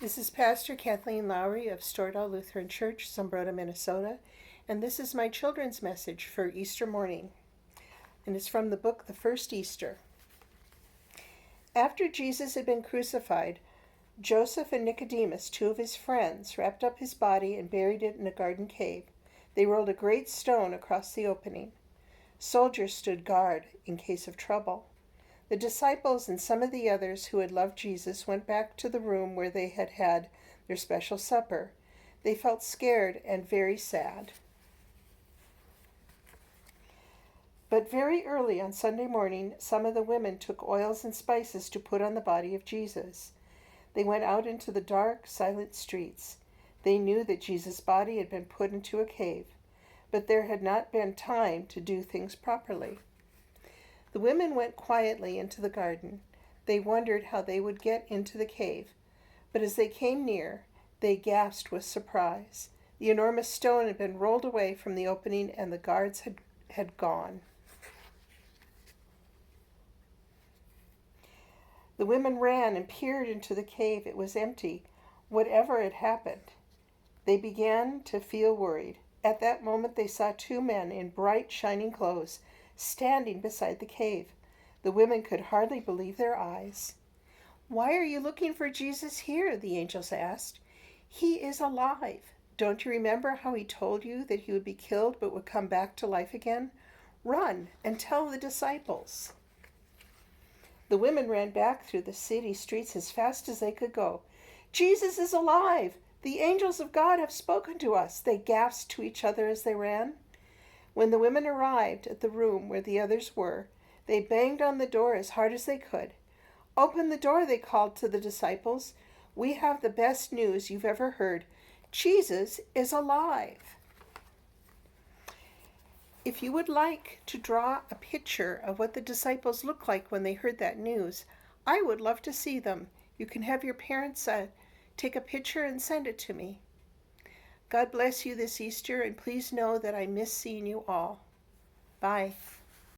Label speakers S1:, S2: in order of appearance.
S1: This is Pastor Kathleen Lowry of Stordal Lutheran Church, Zumbrota, Minnesota, and this is my children's message for Easter morning, and it's from the book The First Easter. After Jesus had been crucified, Joseph and Nicodemus, two of his friends, wrapped up his body and buried it in a garden cave. They rolled a great stone across the opening. Soldiers stood guard in case of trouble. The disciples and some of the others who had loved Jesus went back to the room where they had had their special supper. They felt scared and very sad. But very early on Sunday morning, some of the women took oils and spices to put on the body of Jesus. They went out into the dark, silent streets. They knew that Jesus' body had been put into a cave, but there had not been time to do things properly. The women went quietly into the garden. They wondered how they would get into the cave, but as they came near, they gasped with surprise. The enormous stone had been rolled away from the opening, and the guards had gone. The women ran and peered into the cave. It was empty. Whatever had happened? They began to feel worried. At that moment, they saw two men in bright, shining clothes standing beside the cave. The women could hardly believe their eyes. "Why are you looking for Jesus here?" the angels asked. "He is alive. Don't you remember how he told you that he would be killed but would come back to life again? Run and tell the disciples." The women ran back through the city streets as fast as they could go. "Jesus is alive! The angels of God have spoken to us," they gasped to each other as they ran. When the women arrived at the room where the others were, they banged on the door as hard as they could. "Open the door," they called to the disciples. "We have the best news you've ever heard. Jesus is alive." If you would like to draw a picture of what the disciples looked like when they heard that news, I would love to see them. You can have your parents take a picture and send it to me. God bless you this Easter, and please know that I miss seeing you all. Bye.